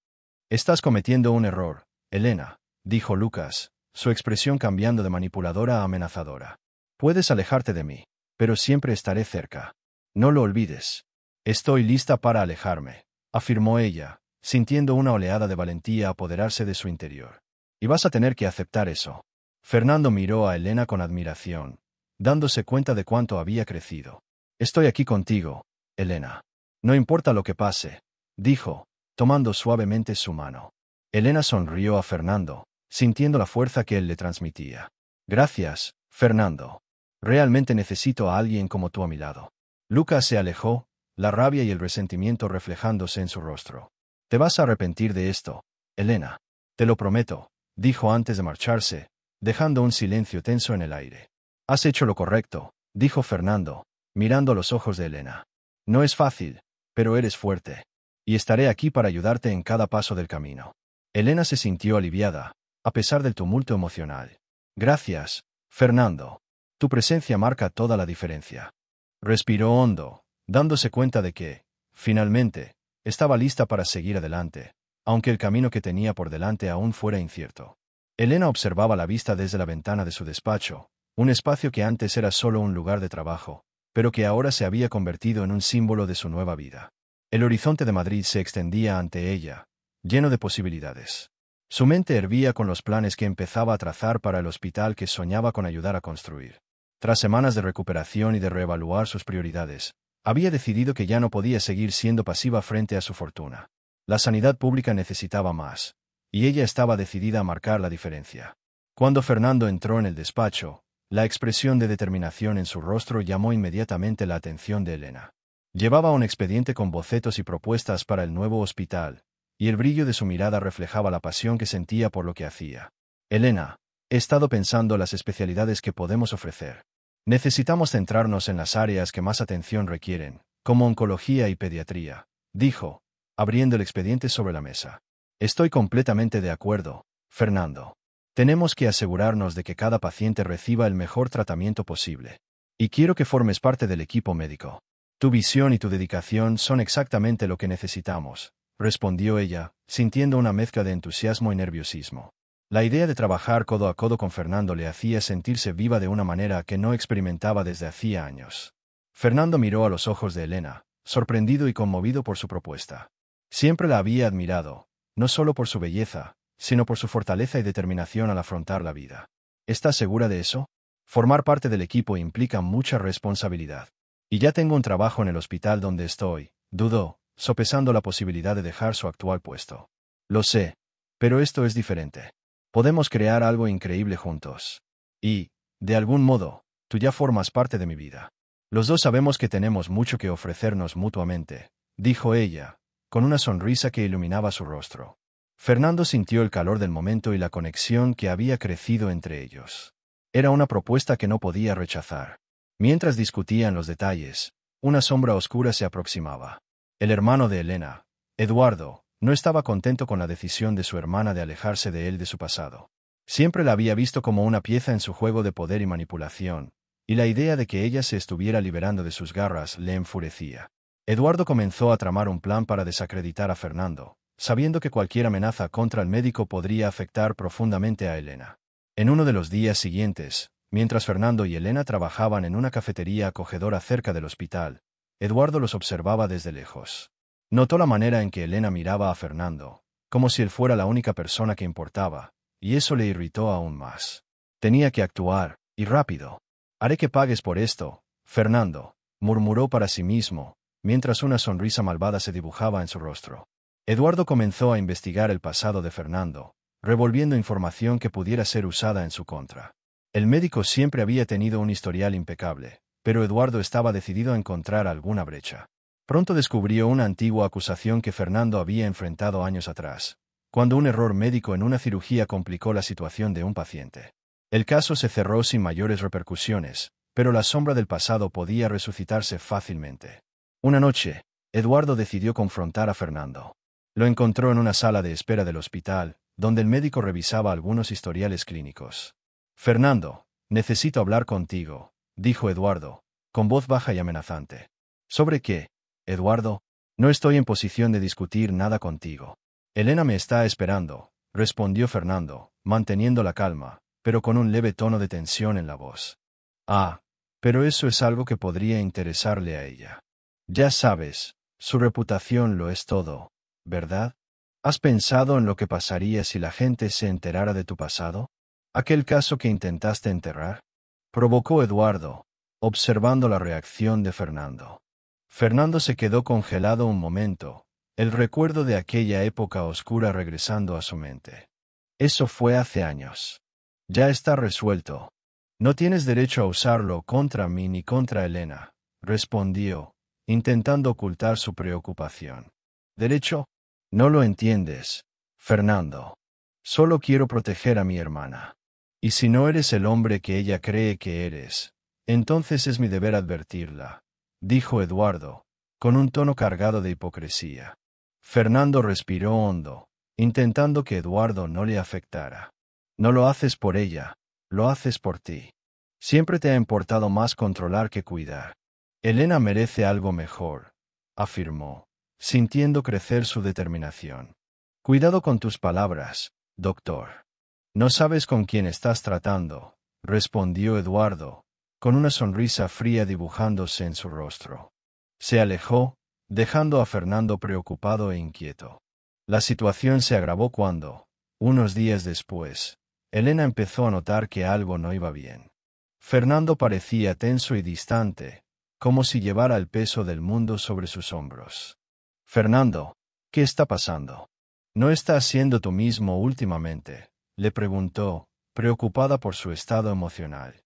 Estás cometiendo un error, Elena, dijo Lucas, su expresión cambiando de manipuladora a amenazadora. Puedes alejarte de mí, pero siempre estaré cerca. No lo olvides. Estoy lista para alejarme, afirmó ella, sintiendo una oleada de valentía apoderarse de su interior. Y vas a tener que aceptar eso. Fernando miró a Elena con admiración, dándose cuenta de cuánto había crecido. Estoy aquí contigo, Elena. No importa lo que pase, dijo, tomando suavemente su mano. Elena sonrió a Fernando, sintiendo la fuerza que él le transmitía. Gracias, Fernando. Realmente necesito a alguien como tú a mi lado. Lucas se alejó, la rabia y el resentimiento reflejándose en su rostro. Te vas a arrepentir de esto, Elena. Te lo prometo, dijo antes de marcharse, dejando un silencio tenso en el aire. Has hecho lo correcto, dijo Fernando, mirando a los ojos de Elena. No es fácil, pero eres fuerte. Y estaré aquí para ayudarte en cada paso del camino. Elena se sintió aliviada, a pesar del tumulto emocional. Gracias, Fernando. Tu presencia marca toda la diferencia. Respiró hondo, dándose cuenta de que, finalmente, estaba lista para seguir adelante, aunque el camino que tenía por delante aún fuera incierto. Elena observaba la vista desde la ventana de su despacho, un espacio que antes era solo un lugar de trabajo, pero que ahora se había convertido en un símbolo de su nueva vida. El horizonte de Madrid se extendía ante ella, lleno de posibilidades. Su mente hervía con los planes que empezaba a trazar para el hospital que soñaba con ayudar a construir. Tras semanas de recuperación y de reevaluar sus prioridades, había decidido que ya no podía seguir siendo pasiva frente a su fortuna. La sanidad pública necesitaba más, y ella estaba decidida a marcar la diferencia. Cuando Fernando entró en el despacho, la expresión de determinación en su rostro llamó inmediatamente la atención de Elena. Llevaba un expediente con bocetos y propuestas para el nuevo hospital, y el brillo de su mirada reflejaba la pasión que sentía por lo que hacía. Elena, he estado pensando las especialidades que podemos ofrecer. Necesitamos centrarnos en las áreas que más atención requieren, como oncología y pediatría, dijo, abriendo el expediente sobre la mesa. Estoy completamente de acuerdo, Fernando. Tenemos que asegurarnos de que cada paciente reciba el mejor tratamiento posible. Y quiero que formes parte del equipo médico. Tu visión y tu dedicación son exactamente lo que necesitamos, respondió ella, sintiendo una mezcla de entusiasmo y nerviosismo. La idea de trabajar codo a codo con Fernando le hacía sentirse viva de una manera que no experimentaba desde hacía años. Fernando miró a los ojos de Elena, sorprendido y conmovido por su propuesta. Siempre la había admirado, no solo por su belleza, sino por su fortaleza y determinación al afrontar la vida. ¿Estás segura de eso? Formar parte del equipo implica mucha responsabilidad. Y ya tengo un trabajo en el hospital donde estoy, dudó, sopesando la posibilidad de dejar su actual puesto. Lo sé, pero esto es diferente. Podemos crear algo increíble juntos. Y, de algún modo, tú ya formas parte de mi vida. Los dos sabemos que tenemos mucho que ofrecernos mutuamente, dijo ella, con una sonrisa que iluminaba su rostro. Fernando sintió el calor del momento y la conexión que había crecido entre ellos. Era una propuesta que no podía rechazar. Mientras discutían los detalles, una sombra oscura se aproximaba. El hermano de Elena, Eduardo, no estaba contento con la decisión de su hermana de alejarse de él de su pasado. Siempre la había visto como una pieza en su juego de poder y manipulación, y la idea de que ella se estuviera liberando de sus garras le enfurecía. Eduardo comenzó a tramar un plan para desacreditar a Fernando, sabiendo que cualquier amenaza contra el médico podría afectar profundamente a Elena. En uno de los días siguientes, mientras Fernando y Elena trabajaban en una cafetería acogedora cerca del hospital, Eduardo los observaba desde lejos. Notó la manera en que Elena miraba a Fernando, como si él fuera la única persona que importaba, y eso le irritó aún más. Tenía que actuar, y rápido. «Haré que pagues por esto, Fernando», murmuró para sí mismo, mientras una sonrisa malvada se dibujaba en su rostro. Eduardo comenzó a investigar el pasado de Fernando, revolviendo información que pudiera ser usada en su contra. El médico siempre había tenido un historial impecable, pero Eduardo estaba decidido a encontrar alguna brecha. Pronto descubrió una antigua acusación que Fernando había enfrentado años atrás, cuando un error médico en una cirugía complicó la situación de un paciente. El caso se cerró sin mayores repercusiones, pero la sombra del pasado podía resucitarse fácilmente. Una noche, Eduardo decidió confrontar a Fernando. Lo encontró en una sala de espera del hospital, donde el médico revisaba algunos historiales clínicos. «Fernando, necesito hablar contigo», dijo Eduardo, con voz baja y amenazante. «¿Sobre qué, Eduardo? No estoy en posición de discutir nada contigo». «Elena me está esperando», respondió Fernando, manteniendo la calma, pero con un leve tono de tensión en la voz. «Ah, pero eso es algo que podría interesarle a ella. Ya sabes, su reputación lo es todo, ¿verdad? ¿Has pensado en lo que pasaría si la gente se enterara de tu pasado? ¿Aquel caso que intentaste enterrar?», provocó Eduardo, observando la reacción de Fernando. Fernando se quedó congelado un momento, el recuerdo de aquella época oscura regresando a su mente. «Eso fue hace años. Ya está resuelto. No tienes derecho a usarlo contra mí ni contra Elena», respondió, intentando ocultar su preocupación. «¿Derecho? No lo entiendes, Fernando. Solo quiero proteger a mi hermana. Y si no eres el hombre que ella cree que eres, entonces es mi deber advertirla», dijo Eduardo, con un tono cargado de hipocresía. Fernando respiró hondo, intentando que Eduardo no le afectara. «No lo haces por ella, lo haces por ti. Siempre te ha importado más controlar que cuidar. Elena merece algo mejor», afirmó, sintiendo crecer su determinación. «Cuidado con tus palabras, doctor. No sabes con quién estás tratando», respondió Eduardo, con una sonrisa fría dibujándose en su rostro. Se alejó, dejando a Fernando preocupado e inquieto. La situación se agravó cuando, unos días después, Elena empezó a notar que algo no iba bien. Fernando parecía tenso y distante, como si llevara el peso del mundo sobre sus hombros. «Fernando, ¿qué está pasando? ¿No estás siendo tú mismo últimamente?», le preguntó, preocupada por su estado emocional.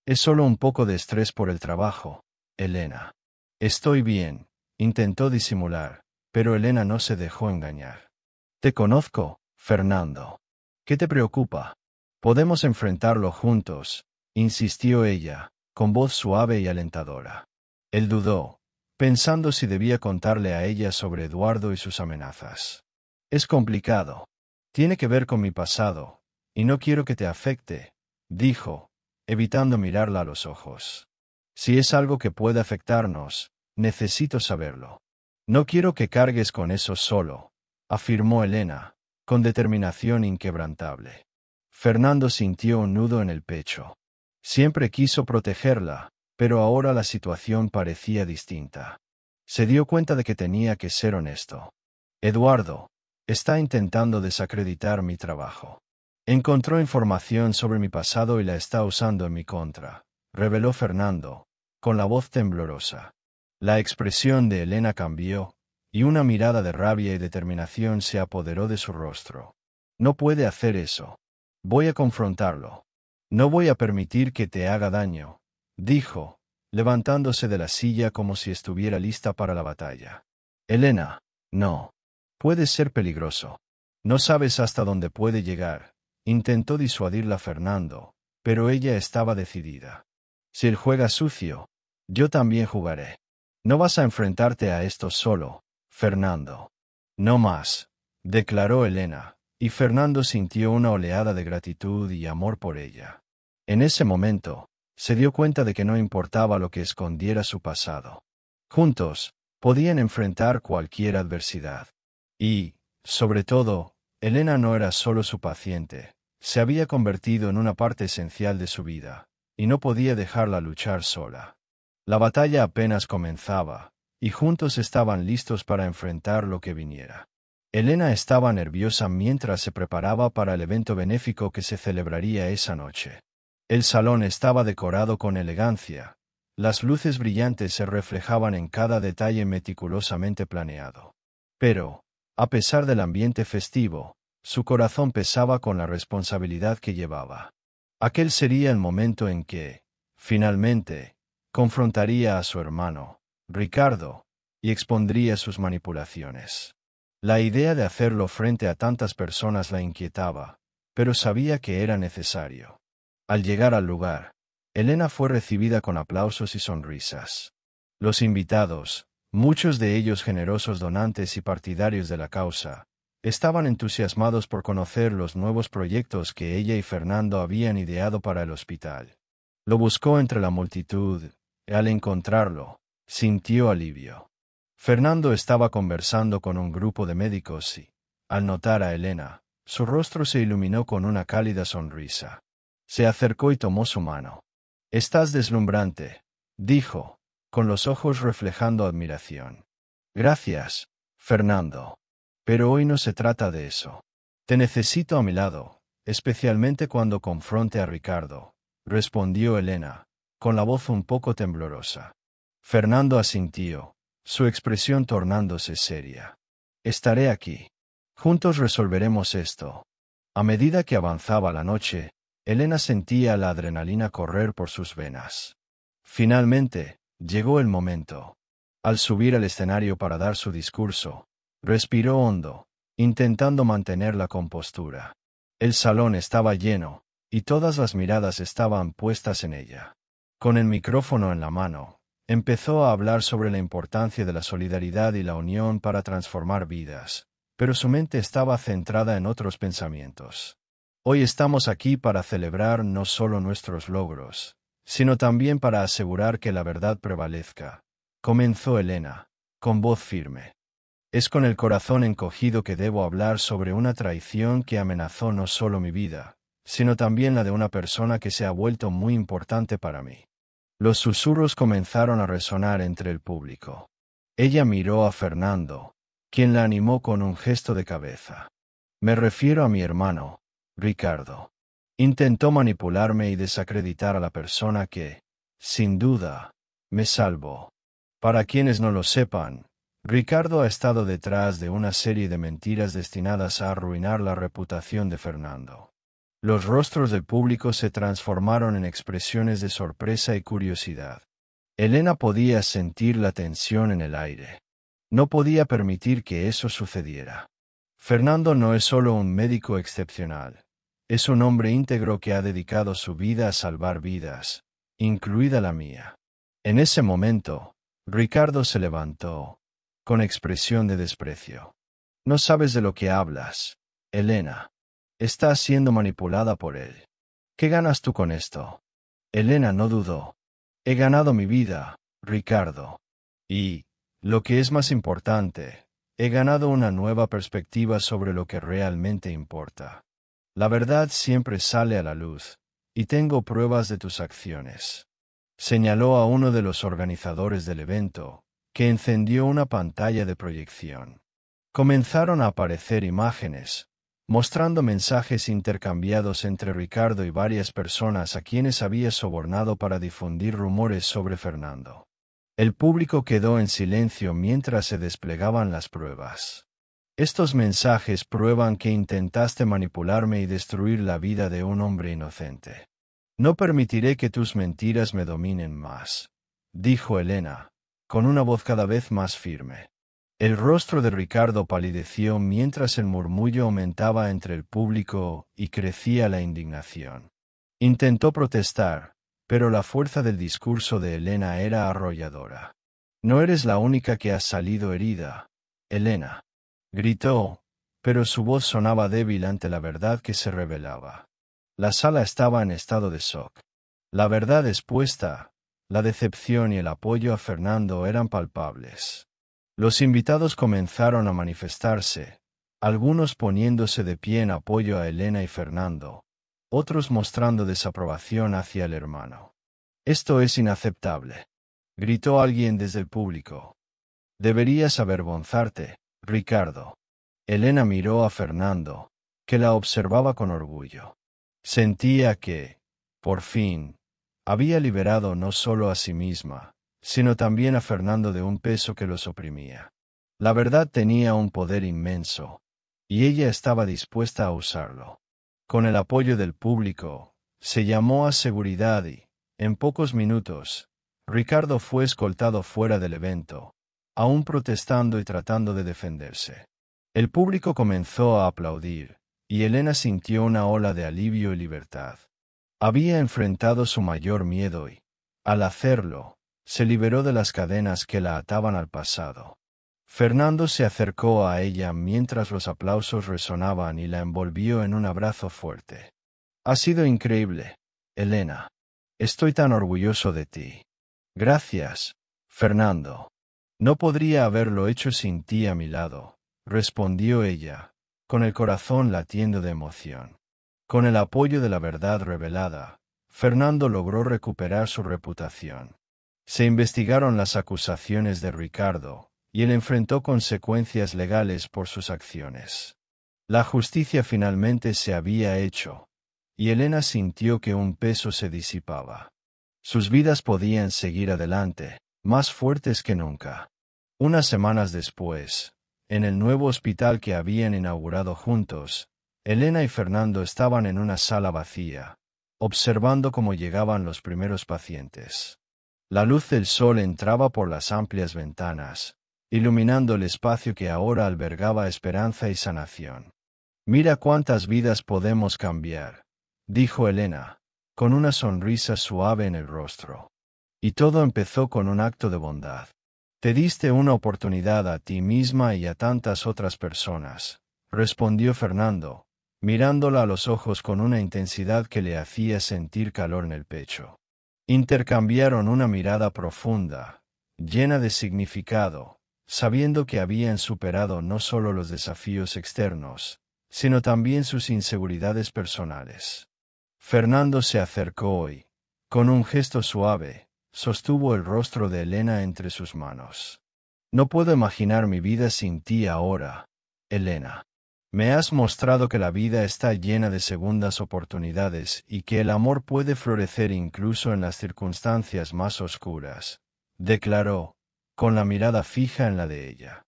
«Es solo un poco de estrés por el trabajo, Elena». «Estoy bien», intentó disimular, pero Elena no se dejó engañar. «Te conozco, Fernando. ¿Qué te preocupa? Podemos enfrentarlo juntos», insistió ella, con voz suave y alentadora. Él dudó, pensando si debía contarle a ella sobre Eduardo y sus amenazas. «Es complicado. Tiene que ver con mi pasado, y no quiero que te afecte», dijo, evitando mirarla a los ojos. «Si es algo que puede afectarnos, necesito saberlo. No quiero que cargues con eso solo», afirmó Elena, con determinación inquebrantable. Fernando sintió un nudo en el pecho. Siempre quiso protegerla, pero ahora la situación parecía distinta. Se dio cuenta de que tenía que ser honesto. «Eduardo, está intentando desacreditar mi trabajo. Encontró información sobre mi pasado y la está usando en mi contra», reveló Fernando, con la voz temblorosa. La expresión de Elena cambió, y una mirada de rabia y determinación se apoderó de su rostro. «No puede hacer eso. Voy a confrontarlo. No voy a permitir que te haga daño», dijo, levantándose de la silla como si estuviera lista para la batalla. «Elena, no. Puede ser peligroso. No sabes hasta dónde puede llegar. Intentó disuadirla Fernando, pero ella estaba decidida. Si él juega sucio, yo también jugaré. No vas a enfrentarte a esto solo, Fernando. No más, declaró Elena, y Fernando sintió una oleada de gratitud y amor por ella. En ese momento, se dio cuenta de que no importaba lo que escondiera su pasado. Juntos, podían enfrentar cualquier adversidad. Y, sobre todo, Elena no era solo su paciente, se había convertido en una parte esencial de su vida, y no podía dejarla luchar sola. La batalla apenas comenzaba, y juntos estaban listos para enfrentar lo que viniera. Elena estaba nerviosa mientras se preparaba para el evento benéfico que se celebraría esa noche. El salón estaba decorado con elegancia. Las luces brillantes se reflejaban en cada detalle meticulosamente planeado. Pero, a pesar del ambiente festivo, su corazón pesaba con la responsabilidad que llevaba. Aquel sería el momento en que, finalmente, confrontaría a su hermano, Ricardo, y expondría sus manipulaciones. La idea de hacerlo frente a tantas personas la inquietaba, pero sabía que era necesario. Al llegar al lugar, Elena fue recibida con aplausos y sonrisas. Los invitados, muchos de ellos generosos donantes y partidarios de la causa, estaban entusiasmados por conocer los nuevos proyectos que ella y Fernando habían ideado para el hospital. Lo buscó entre la multitud, y al encontrarlo, sintió alivio. Fernando estaba conversando con un grupo de médicos y, al notar a Elena, su rostro se iluminó con una cálida sonrisa. Se acercó y tomó su mano. «Estás deslumbrante», dijo, con los ojos reflejando admiración. «Gracias, Fernando. Pero hoy no se trata de eso. Te necesito a mi lado, especialmente cuando confronte a Ricardo», respondió Elena, con la voz un poco temblorosa. Fernando asintió, su expresión tornándose seria. «Estaré aquí. Juntos resolveremos esto». A medida que avanzaba la noche, Elena sentía la adrenalina correr por sus venas. Finalmente, llegó el momento. Al subir al escenario para dar su discurso, respiró hondo, intentando mantener la compostura. El salón estaba lleno, y todas las miradas estaban puestas en ella. Con el micrófono en la mano, empezó a hablar sobre la importancia de la solidaridad y la unión para transformar vidas, pero su mente estaba centrada en otros pensamientos. Hoy estamos aquí para celebrar no solo nuestros logros, sino también para asegurar que la verdad prevalezca, comenzó Elena, con voz firme. Es con el corazón encogido que debo hablar sobre una traición que amenazó no solo mi vida, sino también la de una persona que se ha vuelto muy importante para mí. Los susurros comenzaron a resonar entre el público. Ella miró a Fernando, quien la animó con un gesto de cabeza. Me refiero a mi hermano, Ricardo. Intentó manipularme y desacreditar a la persona que, sin duda, me salvó. Para quienes no lo sepan, Ricardo ha estado detrás de una serie de mentiras destinadas a arruinar la reputación de Fernando. Los rostros del público se transformaron en expresiones de sorpresa y curiosidad. Elena podía sentir la tensión en el aire. No podía permitir que eso sucediera. Fernando no es solo un médico excepcional. Es un hombre íntegro que ha dedicado su vida a salvar vidas, incluida la mía. En ese momento, Ricardo se levantó, con expresión de desprecio. No sabes de lo que hablas, Elena. Estás siendo manipulada por él. ¿Qué ganas tú con esto? Elena no dudó. He ganado mi vida, Ricardo. Y, lo que es más importante, he ganado una nueva perspectiva sobre lo que realmente importa. La verdad siempre sale a la luz, y tengo pruebas de tus acciones. Señaló a uno de los organizadores del evento, que encendió una pantalla de proyección. Comenzaron a aparecer imágenes, mostrando mensajes intercambiados entre Ricardo y varias personas a quienes había sobornado para difundir rumores sobre Fernando. El público quedó en silencio mientras se desplegaban las pruebas. Estos mensajes prueban que intentaste manipularme y destruir la vida de un hombre inocente. No permitiré que tus mentiras me dominen más, dijo Elena, con una voz cada vez más firme. El rostro de Ricardo palideció mientras el murmullo aumentaba entre el público y crecía la indignación. Intentó protestar, pero la fuerza del discurso de Elena era arrolladora. «No eres la única que has salido herida, Elena», gritó, pero su voz sonaba débil ante la verdad que se revelaba. La sala estaba en estado de shock. La verdad expuesta, la decepción y el apoyo a Fernando eran palpables. Los invitados comenzaron a manifestarse, algunos poniéndose de pie en apoyo a Elena y Fernando, otros mostrando desaprobación hacia el hermano. «Esto es inaceptable», gritó alguien desde el público. «Deberías avergonzarte, Ricardo». Elena miró a Fernando, que la observaba con orgullo. Sentía que, por fin, había liberado no solo a sí misma, sino también a Fernando de un peso que los oprimía. La verdad tenía un poder inmenso, y ella estaba dispuesta a usarlo. Con el apoyo del público, se llamó a seguridad y, en pocos minutos, Ricardo fue escoltado fuera del evento, aún protestando y tratando de defenderse. El público comenzó a aplaudir, y Elena sintió una ola de alivio y libertad. Había enfrentado su mayor miedo y, al hacerlo, se liberó de las cadenas que la ataban al pasado. Fernando se acercó a ella mientras los aplausos resonaban y la envolvió en un abrazo fuerte. «Ha sido increíble, Elena. Estoy tan orgulloso de ti». «Gracias, Fernando. No podría haberlo hecho sin ti a mi lado», respondió ella, con el corazón latiendo de emoción. Con el apoyo de la verdad revelada, Fernando logró recuperar su reputación. Se investigaron las acusaciones de Ricardo, y él enfrentó consecuencias legales por sus acciones. La justicia finalmente se había hecho, y Elena sintió que un peso se disipaba. Sus vidas podían seguir adelante, más fuertes que nunca. Unas semanas después, en el nuevo hospital que habían inaugurado juntos, Elena y Fernando estaban en una sala vacía, observando cómo llegaban los primeros pacientes. La luz del sol entraba por las amplias ventanas, iluminando el espacio que ahora albergaba esperanza y sanación. «Mira cuántas vidas podemos cambiar», dijo Elena, con una sonrisa suave en el rostro. «Y todo empezó con un acto de bondad. Te diste una oportunidad a ti misma y a tantas otras personas», respondió Fernando, mirándola a los ojos con una intensidad que le hacía sentir calor en el pecho. Intercambiaron una mirada profunda, llena de significado, sabiendo que habían superado no solo los desafíos externos, sino también sus inseguridades personales. Fernando se acercó y, con un gesto suave, sostuvo el rostro de Elena entre sus manos. «No puedo imaginar mi vida sin ti ahora, Elena. Me has mostrado que la vida está llena de segundas oportunidades y que el amor puede florecer incluso en las circunstancias más oscuras», declaró, con la mirada fija en la de ella.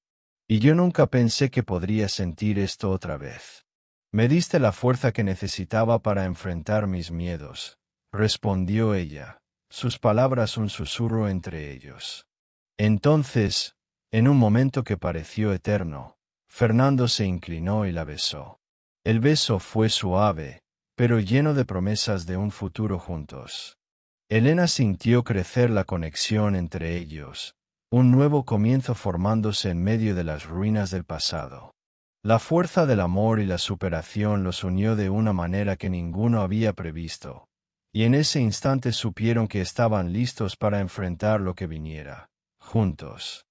«Y yo nunca pensé que podría sentir esto otra vez. Me diste la fuerza que necesitaba para enfrentar mis miedos», respondió ella, sus palabras un susurro entre ellos. Entonces, en un momento que pareció eterno, Fernando se inclinó y la besó. El beso fue suave, pero lleno de promesas de un futuro juntos. Elena sintió crecer la conexión entre ellos, un nuevo comienzo formándose en medio de las ruinas del pasado. La fuerza del amor y la superación los unió de una manera que ninguno había previsto, y en ese instante supieron que estaban listos para enfrentar lo que viniera, juntos.